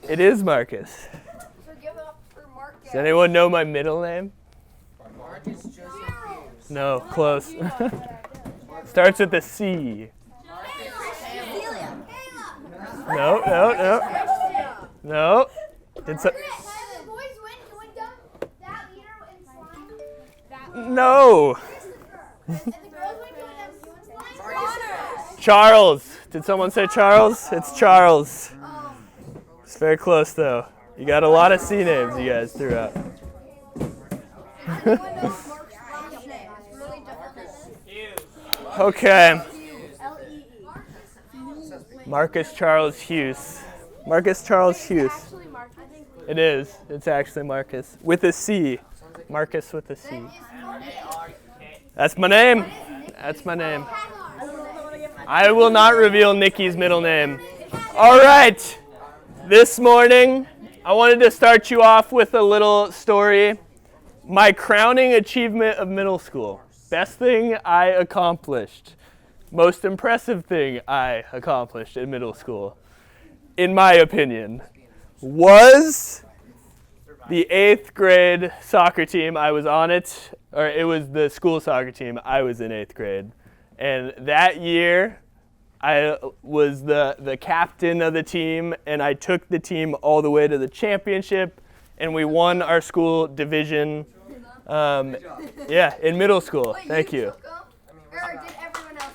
It is Marcus. So give it up for Marcus. Does anyone know my middle name? Marcus Joseph Hughes. No, close. Starts with a C. No. No. It's a, no. Charles. Did someone say Charles? It's Charles. It's very close though. You got a lot of C names you guys threw out. Okay. Marcus Charles Hughes. Marcus Charles Hughes. It is. It's actually Marcus. With a C. Marcus with a C. That's my name. That's my name. I will not reveal Nikki's middle name. All right. This morning, I wanted to start you off with a little story. My crowning achievement of middle school. Best thing I accomplished. Most impressive thing I accomplished in middle school, in my opinion, was the 8th grade soccer team. I was on it, or it was the school soccer team. I was in 8th grade. And that year, I was the captain of the team, and I took the team all the way to the championship, and we won our school division. In middle school. Thank you.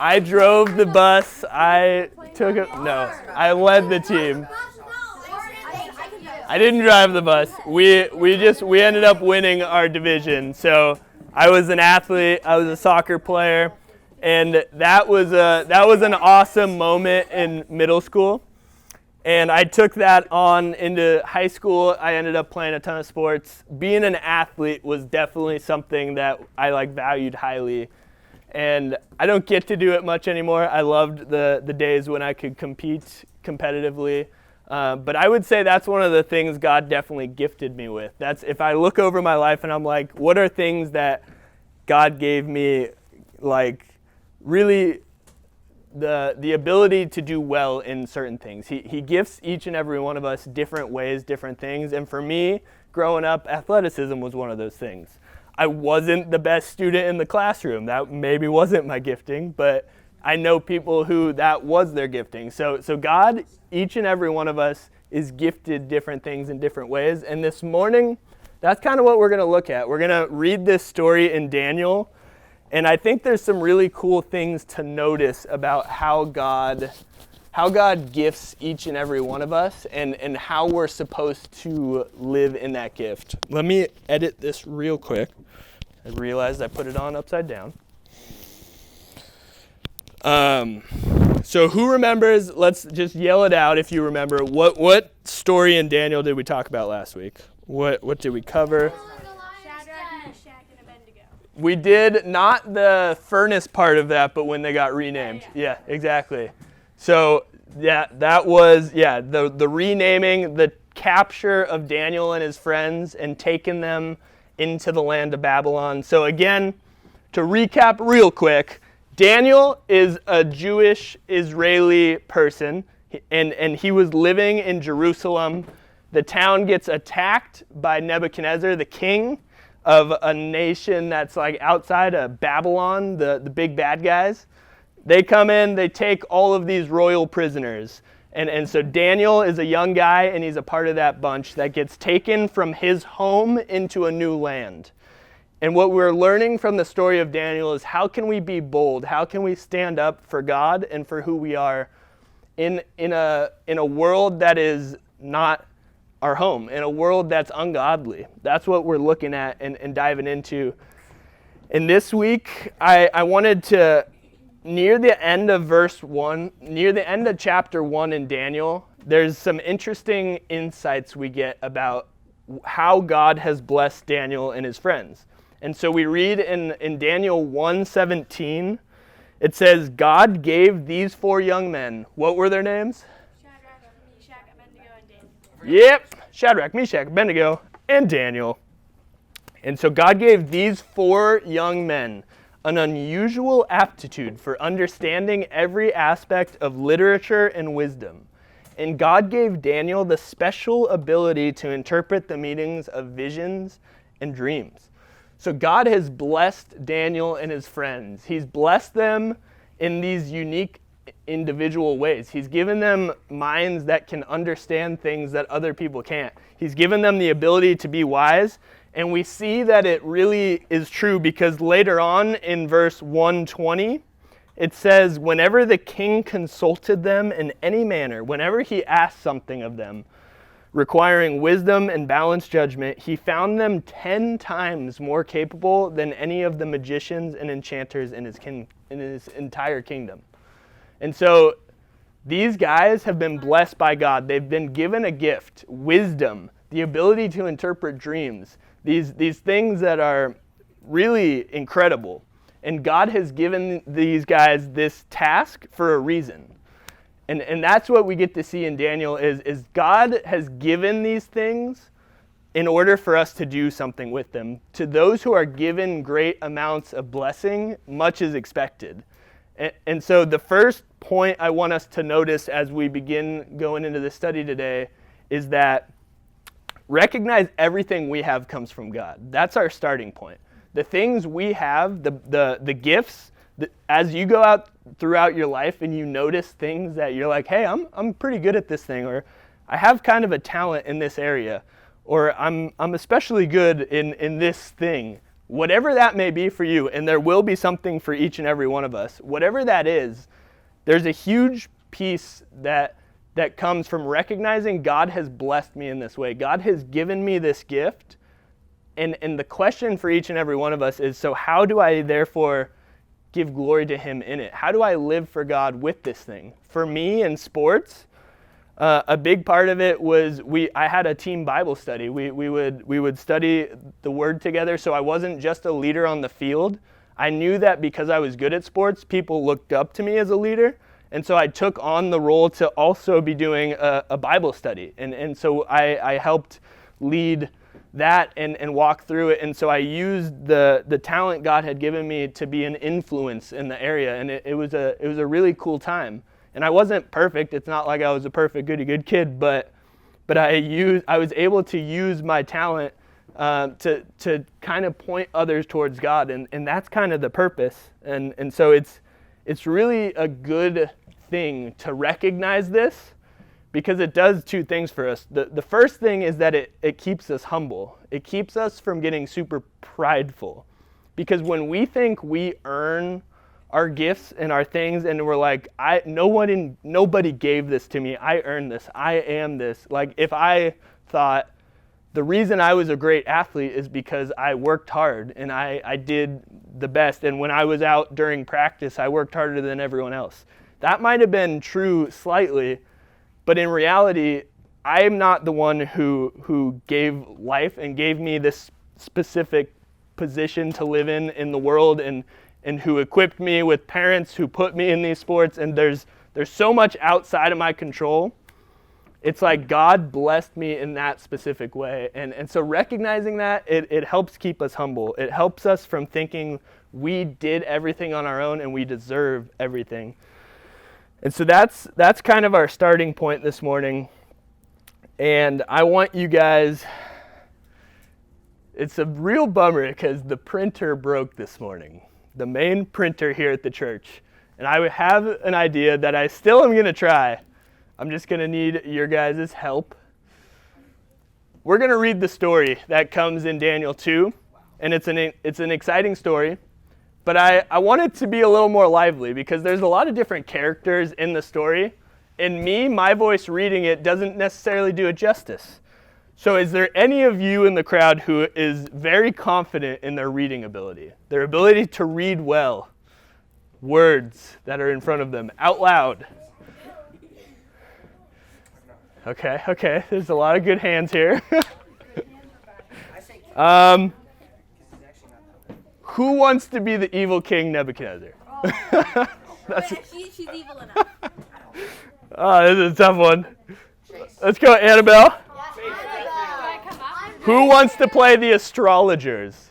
I drove the bus. I took it. No, I led the team. I didn't drive the bus. We ended up winning our division. So I was an athlete. I was a soccer player, and that was an awesome moment in middle school. And I took that on into high school. I ended up playing a ton of sports. Being an athlete was definitely something that I valued highly. And I don't get to do it much anymore. I loved the days when I could compete competitively. But I would say that's one of the things God definitely gifted me with. That's if I look over my life and I'm like, what are things that God gave me, really the ability to do well in certain things. He gifts each and every one of us different ways, different things. And for me, growing up, athleticism was one of those things. I wasn't the best student in the classroom. That maybe wasn't my gifting, but I know people who that was their gifting. So God, each and every one of us is gifted different things in different ways. And this morning, that's kind of what we're going to look at. We're going to read this story in Daniel. And I think there's some really cool things to notice about how God gifts each and every one of us and how we're supposed to live in that gift. Let me edit this real quick. I realized I put it on upside down. So who remembers, let's just yell it out if you remember, what story in Daniel did we talk about last week? What did we cover? We did not the furnace part of that, but when they got renamed. Yeah, exactly. So that was the renaming, the capture of Daniel and his friends and taking them into the land of Babylon. So again, to recap real quick, Daniel is a Jewish Israeli person, and he was living in Jerusalem. The town gets attacked by Nebuchadnezzar, the king of a nation that's outside of Babylon, the big bad guys. They come in, they take all of these royal prisoners. And so Daniel is a young guy, and he's a part of that bunch that gets taken from his home into a new land. And what we're learning from the story of Daniel is how can we be bold? How can we stand up for God and for who we are in a world that is not our home, in a world that's ungodly? That's what we're looking at and diving into. And this week, I wanted to, near the end of chapter 1 in Daniel, there's some interesting insights we get about how God has blessed Daniel and his friends. And so we read in Daniel 1:17, it says, God gave these 4 young men, what were their names? Shadrach, Meshach, Abednego, and Daniel. Yep, Shadrach, Meshach, Abednego, and Daniel. And so God gave these 4 young men an unusual aptitude for understanding every aspect of literature and wisdom. And God gave Daniel the special ability to interpret the meanings of visions and dreams. So God has blessed Daniel and his friends. He's blessed them in these unique individual ways. He's given them minds that can understand things that other people can't. He's given them the ability to be wise. And we see that it really is true because later on in verse 120, it says, whenever the king consulted them in any manner, whenever he asked something of them, requiring wisdom and balanced judgment, he found them 10 times more capable than any of the magicians and enchanters in his entire kingdom. And so these guys have been blessed by God. They've been given a gift, wisdom, the ability to interpret dreams, these things that are really incredible. And God has given these guys this task for a reason. And that's what we get to see in Daniel is God has given these things in order for us to do something with them. To those who are given great amounts of blessing, much is expected. And so the first point I want us to notice as we begin going into the study today is that recognize everything we have comes from God. That's our starting point. The things we have, the gifts, as you go out throughout your life and you notice things that you're like, hey, I'm pretty good at this thing, or I have kind of a talent in this area, or I'm especially good in this thing. Whatever that may be for you, and there will be something for each and every one of us, whatever that is, there's a huge piece that comes from recognizing God has blessed me in this way. God has given me this gift, and the question for each and every one of us is, so how do I therefore give glory to him in it? How do I live for God with this thing? For me in sports, a big part of it was I had a team Bible study. We would study the Word together, so I wasn't just a leader on the field. I knew that because I was good at sports, people looked up to me as a leader, and so I took on the role to also be doing a Bible study. And so I helped lead that and walk through it. And so I used the talent God had given me to be an influence in the area. And it was a really cool time. And I wasn't perfect. It's not like I was a perfect good kid, but I was able to use my talent to kind of point others towards God. And that's kind of the purpose. And so it's really a good thing to recognize this, because it does two things for us. The first thing is that it keeps us humble. It keeps us from getting super prideful. Because when we think we earn our gifts and our things and we're like, nobody gave this to me, I earned this, I am this. Like if I thought the reason I was a great athlete is because I worked hard and I did the best, and when I was out during practice, I worked harder than everyone else. That might have been true slightly, but in reality, I am not the one who gave life and gave me this specific position to live in the world, and who equipped me with parents who put me in these sports. And there's so much outside of my control. It's like God blessed me in that specific way. And so recognizing that, it helps keep us humble. It helps us from thinking we did everything on our own and we deserve everything. And so that's kind of our starting point this morning. And I want you guys, it's a real bummer because the printer broke this morning, the main printer here at the church. And I have an idea that I still am going to try. I'm just going to need your guys' help. We're going to read the story that comes in Daniel 2, and it's an exciting story. But I want it to be a little more lively because there's a lot of different characters in the story. And my voice reading it doesn't necessarily do it justice. So is there any of you in the crowd who is very confident in their reading ability? Their ability to read well words that are in front of them out loud? Okay. There's a lot of good hands here. Who wants to be the evil king Nebuchadnezzar? She's evil enough. Oh, this is a tough one. Let's go, Annabelle. Who wants to play the astrologers?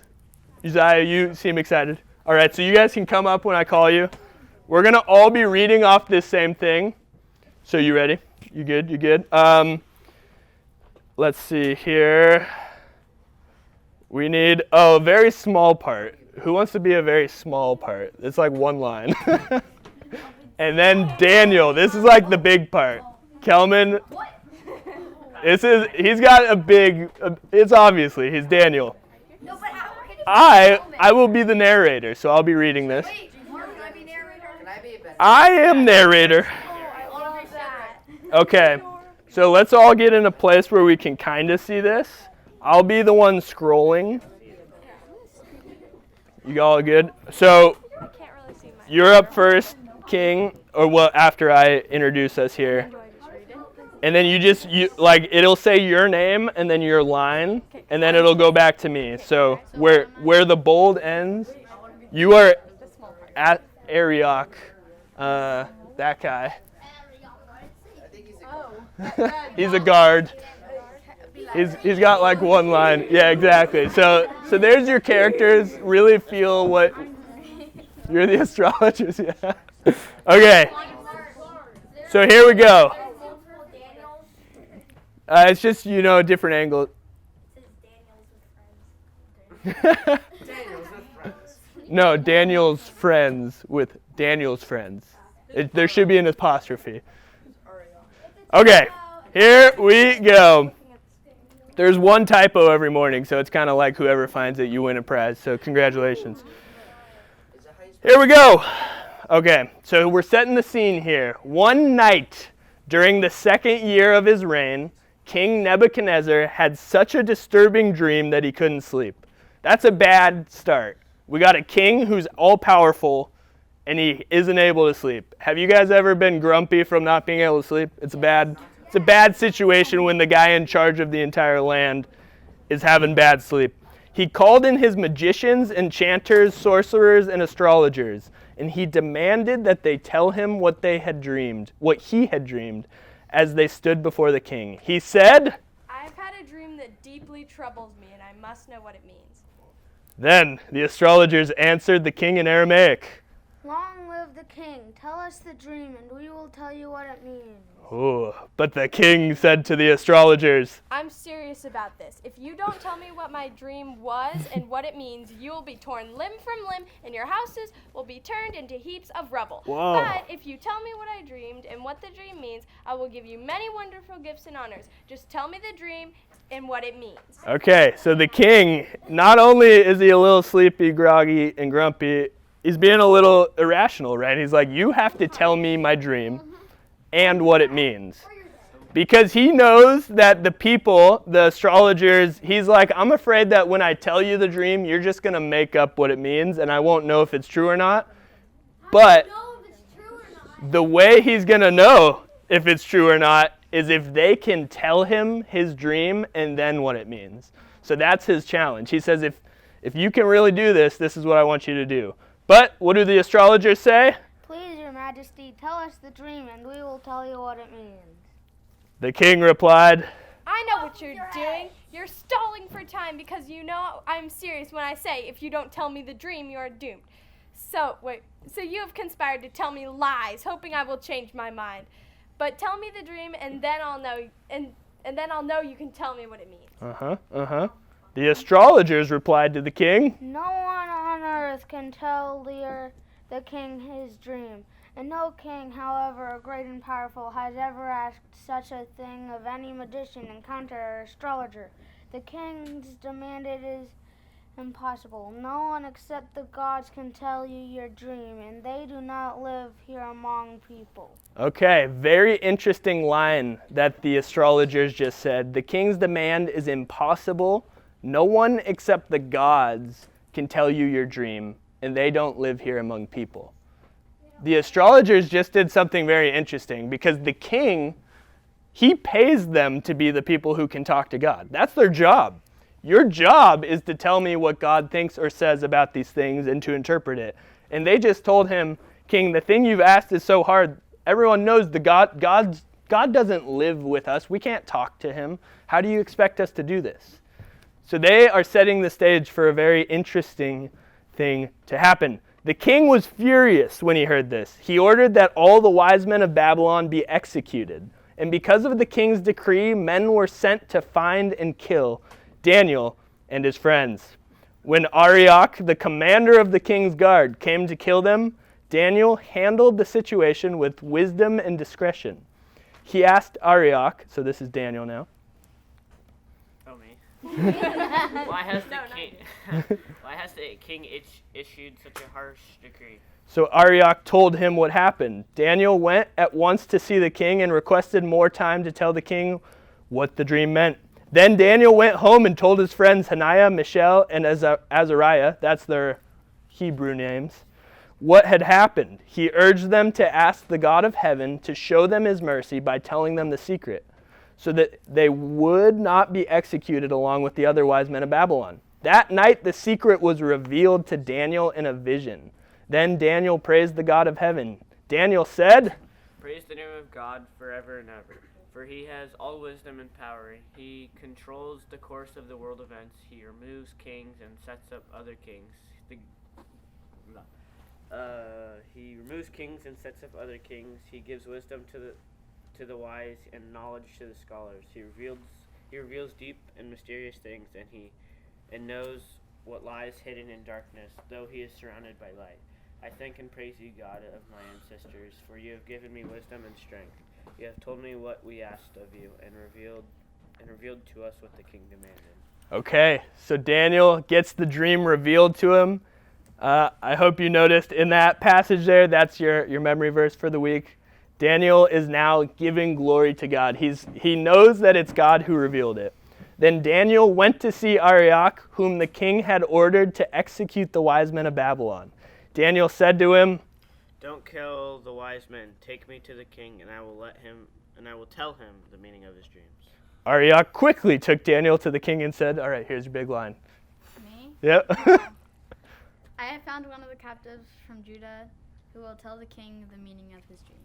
Uzziah, you seem excited. All right, so you guys can come up when I call you. We're going to all be reading off this same thing. So you ready? You good? You good? Let's see here. We need a very small part. Who wants to be a very small part? It's like one line. And then Daniel. This is like the big part. Kelman. He's got a big. It's obviously he's Daniel. No, but how can it I will be the narrator, so I'll be reading this. Wait, Mark, can I be narrator? Can I be a better? I am narrator. I love that. Okay, so let's all get in a place where we can kind of see this. I'll be the one scrolling. You all good? So I can't really see mine. you're up first, King, or well, after I introduce us here. Do I just read it? And then it'll say your name and then your line, and then it'll go back to me. So where the bold ends, you are The small part. at Ariok, that guy. I think he's a Oh. He's a guard. He's got like one line. Yeah, exactly. So there's your characters. Really feel what you're the astrologers. Yeah. Okay. So here we go. It's just different angle. Daniel's with friends. No, Daniel's friends with Daniel's friends. There should be an apostrophe. Okay, here we go. There's one typo every morning, so it's kind of like whoever finds it, you win a prize. So congratulations. Is that how you Here we go. Okay, so we're setting the scene here. One night during the second year of his reign, King Nebuchadnezzar had such a disturbing dream that he couldn't sleep. That's a bad start. We got a king who's all-powerful, and he isn't able to sleep. Have you guys ever been grumpy from not being able to sleep? It's a bad situation when the guy in charge of the entire land is having bad sleep. He called in his magicians, enchanters, sorcerers, and astrologers, and he demanded that they tell him what he had dreamed, as they stood before the king. He said, I've had a dream that deeply troubles me, and I must know what it means. Then the astrologers answered the king in Aramaic. Long live the king. Tell us the dream, and we will tell you what it means. Oh, but the king said to the astrologers, I'm serious about this. If you don't tell me what my dream was and what it means, you will be torn limb from limb, and your houses will be turned into heaps of rubble. Whoa. But if you tell me what I dreamed and what the dream means, I will give you many wonderful gifts and honors. Just tell me the dream and what it means. Okay, so the king, not only is he a little sleepy, groggy, and grumpy, he's being a little irrational, right? He's like, you have to tell me my dream and what it means. Because he knows that the people, the astrologers, he's like, I'm afraid that when I tell you the dream, you're just going to make up what it means, and I won't know if it's true or not. But the way he's going to know if it's true or not is if they can tell him his dream and then what it means. So that's his challenge. He says, if you can really do this, this is what I want you to do. But what do the astrologers say? Please, your majesty, tell us the dream, and we will tell you what it means. The king replied, I know what you're doing. You're stalling for time because you know I'm serious when I say if you don't tell me the dream, you are doomed. So you have conspired to tell me lies, hoping I will change my mind. But tell me the dream, and then I'll know, and then I'll know you can tell me what it means. The astrologers replied to the king, No one on earth can tell the king his dream, and no king, however great and powerful, has ever asked such a thing of any magician, encounter, or astrologer. The king's demand it is impossible. No one except the gods can tell you your dream, and they do not live here among people. Okay, very interesting line that the astrologers just said. The king's demand is impossible. No one except the gods can tell you your dream, and they don't live here among people. The astrologers just did something very interesting because the king, he pays them to be the people who can talk to God. That's their job. Your job is to tell me what God thinks or says about these things and to interpret it. And they just told him, King, the thing you've asked is so hard. Everyone knows God doesn't live with us. We can't talk to him. How do you expect us to do this? So they are setting the stage for a very interesting thing to happen. The king was furious when he heard this. He ordered that all the wise men of Babylon be executed. And because of the king's decree, men were sent to find and kill Daniel and his friends. When Arioch, the commander of the king's guard, came to kill them, Daniel handled the situation with wisdom and discretion. He asked Arioch, so this is Daniel now. Oh, me. Why has the king issued such a harsh decree? So Arioch told him what happened. Daniel went at once to see the king and requested more time to tell the king what the dream meant. Then Daniel went home and told his friends Hananiah, Mishael, and Azariah, that's their Hebrew names, what had happened. He urged them to ask the God of heaven to show them his mercy by telling them the secret, so that they would not be executed along with the other wise men of Babylon. That night the secret was revealed to Daniel in a vision. Then Daniel praised the God of heaven. Daniel said, "Praise the name of God forever and ever, for he has all wisdom and power. He controls the course of the world events. He removes kings and sets up other kings. He removes kings and sets up other kings. He gives wisdom to the wise and knowledge to the scholars. He reveals deep and mysterious things, and knows what lies hidden in darkness, though he is surrounded by light. I thank and praise you, God of my ancestors, for you have given me wisdom and strength. You have told me what we asked of you, and revealed to us what the king demanded." Okay, so Daniel gets the dream revealed to him. I hope you noticed in that passage there, that's your memory verse for the week. Daniel is now giving glory to God. He knows that it's God who revealed it. Then Daniel went to see Arioch, whom the king had ordered to execute the wise men of Babylon. Daniel said to him, "Don't kill the wise men. Take me to the king, and I will tell him the meaning of his dreams." Arioch quickly took Daniel to the king and said, all right, here's your big line. Me? Yep. I have found one of the captives from Judah who will tell the king the meaning of his dream.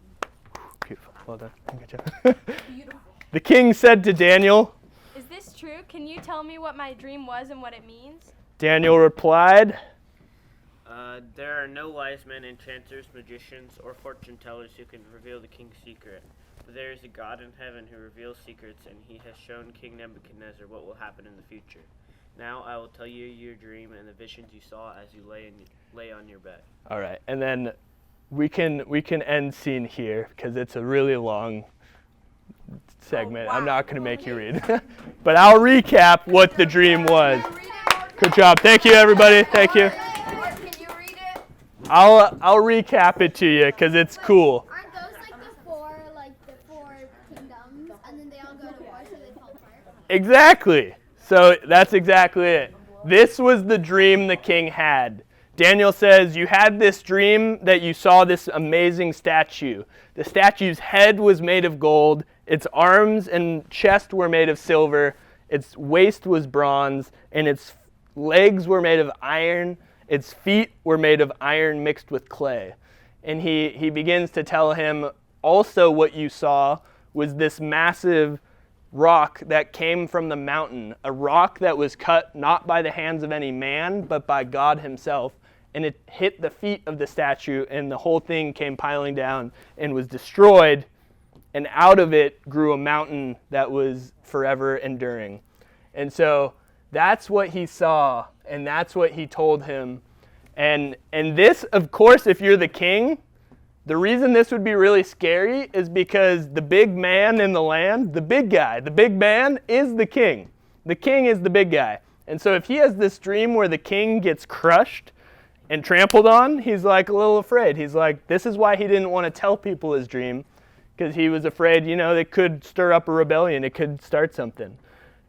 Beautiful. Well done. Good job. Beautiful. The king said to Daniel, Is this true? Can you tell me what my dream was and what it means? Daniel replied, There are no wise men, enchanters, magicians, or fortune tellers who can reveal the king's secret. But there is a God in heaven who reveals secrets, and he has shown King Nebuchadnezzar what will happen in the future. Now I will tell you your dream and the visions you saw as you lay on your bed. all right, and then we can end scene here because it's a really long segment. I'm not going to make you read. But I'll recap what the dream was. Good job. Thank you, everybody. Thank you. Can you read it? I'll recap it to you because it's cool. Aren't those like the four kingdoms, and then they all go to war, so they fall apart? Exactly. So that's exactly it. This was the dream the king had. Daniel says, you had this dream that you saw this amazing statue. The statue's head was made of gold. Its arms and chest were made of silver. Its waist was bronze. And its legs were made of iron. Its feet were made of iron mixed with clay. And he begins to tell him also what you saw was this massive rock that came from the mountain, a rock that was cut not by the hands of any man, but by God himself. And it hit the feet of the statue, and the whole thing came piling down and was destroyed. And out of it grew a mountain that was forever enduring. And so that's what he saw, and that's what he told him. And this, of course, if you're the king, the reason this would be really scary is because the big man in the land, the big guy, the big man is the king. The king is the big guy. And so if he has this dream where the king gets crushed and trampled on, he's like a little afraid. He's like, this is why he didn't want to tell people his dream, because he was afraid, it could stir up a rebellion. It could start something.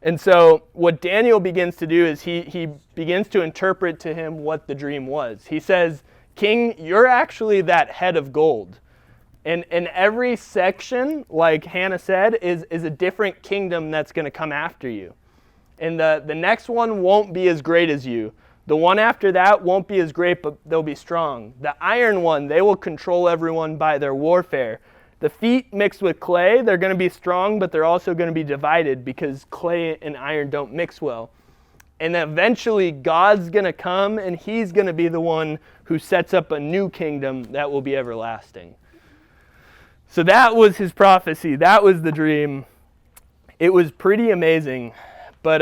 And so what Daniel begins to do is he begins to interpret to him what the dream was. He says, King, you're actually that head of gold. And every section, like Hannah said, is a different kingdom that's going to come after you. And the next one won't be as great as you. The one after that won't be as great, but they'll be strong. The iron one, they will control everyone by their warfare. The feet mixed with clay, they're going to be strong, but they're also going to be divided because clay and iron don't mix well. And then eventually God's going to come, and he's going to be the one who sets up a new kingdom that will be everlasting. So that was his prophecy. That was the dream. It was pretty amazing. But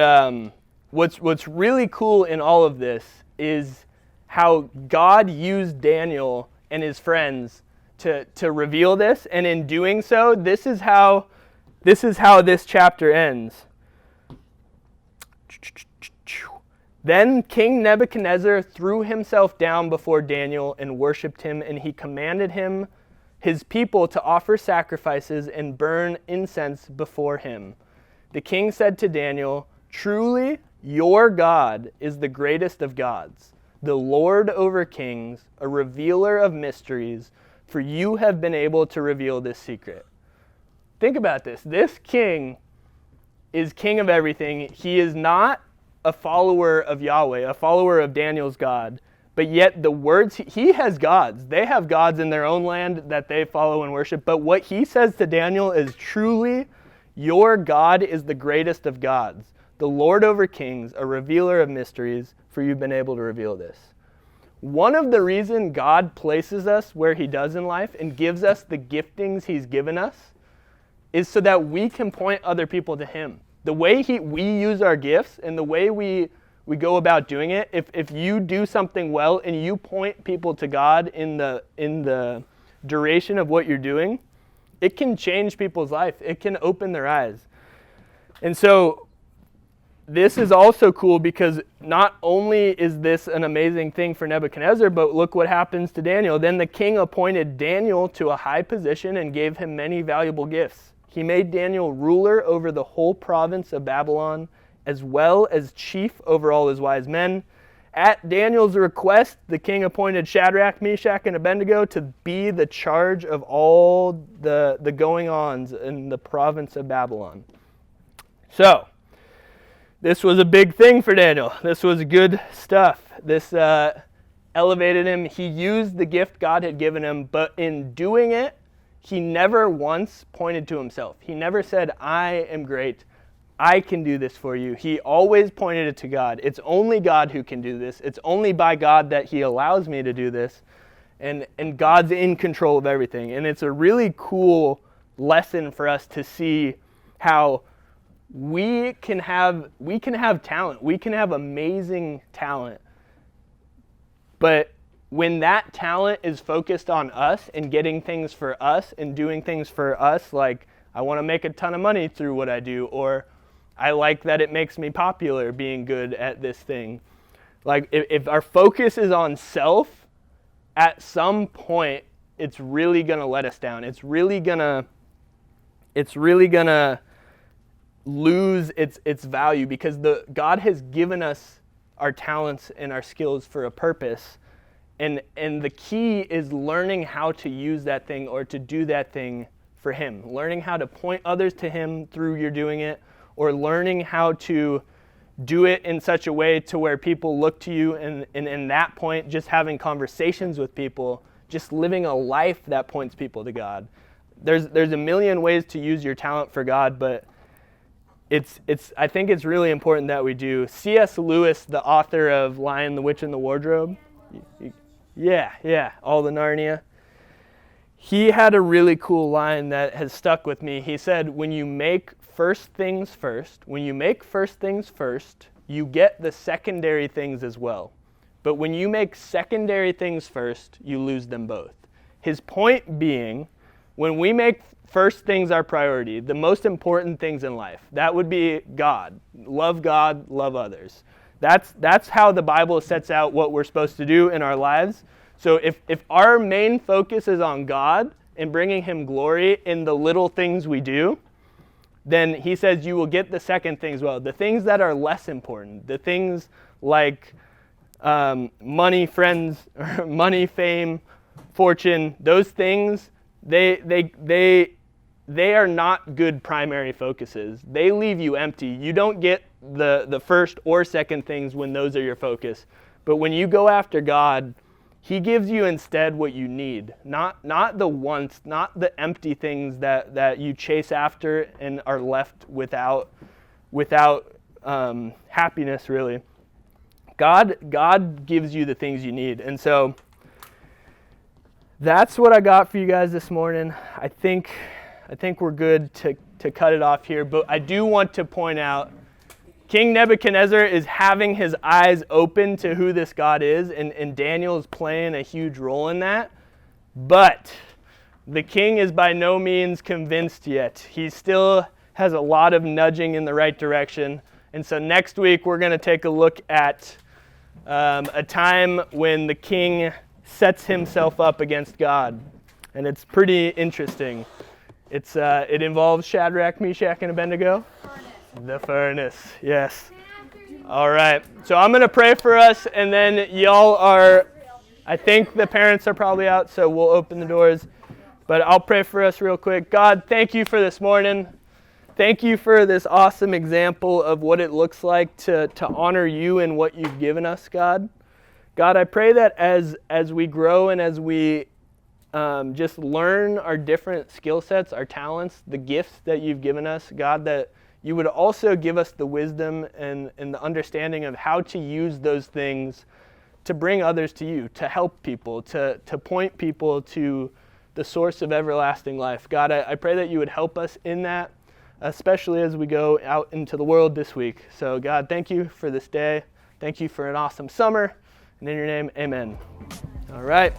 what's really cool in all of this is how God used Daniel and his friends to reveal this, and in doing so, this is how this chapter ends. Then King Nebuchadnezzar threw himself down before Daniel and worshipped him, and he commanded his people to offer sacrifices and burn incense before him. The king said to Daniel, "Truly, your God is the greatest of gods, the Lord over kings, a revealer of mysteries, for you have been able to reveal this secret." Think about this. This king is king of everything. He is not a follower of Yahweh, a follower of Daniel's God, but yet the words, he has gods. They have gods in their own land that they follow and worship, but what he says to Daniel is, "Truly, your God is the greatest of gods, the Lord over kings, a revealer of mysteries, for you've been able to reveal this." One of the reasons God places us where he does in life and gives us the giftings he's given us is so that we can point other people to him. The way we use our gifts and the way we go about doing it, if you do something well and you point people to God in the duration of what you're doing, it can change people's life. It can open their eyes. And so this is also cool because not only is this an amazing thing for Nebuchadnezzar, but look what happens to Daniel. Then the king appointed Daniel to a high position and gave him many valuable gifts. He made Daniel ruler over the whole province of Babylon, as well as chief over all his wise men. At Daniel's request, the king appointed Shadrach, Meshach, and Abednego to be the charge of all the going-ons in the province of Babylon. So, this was a big thing for Daniel. This was good stuff. This elevated him. He used the gift God had given him, but in doing it, he never once pointed to himself. He never said, "I am great. I can do this for you." He always pointed it to God. It's only God who can do this. It's only by God that he allows me to do this. And God's in control of everything. And it's a really cool lesson for us to see how we can have talent. We can have amazing talent. But when that talent is focused on us and getting things for us and doing things for us, like I want to make a ton of money through what I do, or I like that it makes me popular being good at this thing. Like if our focus is on self, at some point it's really going to let us down. It's really going to lose its value because God has given us our talents and our skills for a purpose. And the key is learning how to use that thing or to do that thing for him. Learning how to point others to him through your doing it, or learning how to do it in such a way to where people look to you, and in that point, just having conversations with people, just living a life that points people to God. There's a million ways to use your talent for God, but I think it's really important that we do. C.S. Lewis, the author of Lion, the Witch, and the Wardrobe, all the Narnia. He had a really cool line that has stuck with me. He said, when you make first things first, you get the secondary things as well. But when you make secondary things first, you lose them both. His point being, when we make first things our priority, the most important things in life, that would be God, love others. That's how the Bible sets out what we're supposed to do in our lives. So if our main focus is on God and bringing him glory in the little things we do, then he says you will get the second things well. The things that are less important, the things like money, friends, money, fame, fortune, those things, they are not good primary focuses. They leave you empty. You don't get the first or second things when those are your focus. But when you go after God, he gives you instead what you need, not the wants, not the empty things that you chase after and are left without happiness, really. God gives you the things you need. And so that's what I got for you guys this morning. I think we're good to cut it off here, but I do want to point out King Nebuchadnezzar is having his eyes open to who this God is, and Daniel is playing a huge role in that. But the king is by no means convinced yet. He still has a lot of nudging in the right direction. And so next week we're going to take a look at a time when the king sets himself up against God. And it's pretty interesting. It involves Shadrach, Meshach, and Abednego. The furnace, yes. All right, so I'm going to pray for us, and then y'all are, I think the parents are probably out, so we'll open the doors. But I'll pray for us real quick. God, thank you for this morning. Thank you for this awesome example of what it looks like to honor you and what you've given us, God. God, I pray that as we grow and as we just learn our different skill sets, our talents, the gifts that you've given us, God, that you would also give us the wisdom and the understanding of how to use those things to bring others to you, to help people, to point people to the source of everlasting life. God, I pray that you would help us in that, especially as we go out into the world this week. So God, thank you for this day. Thank you for an awesome summer. And in your name, amen. All right.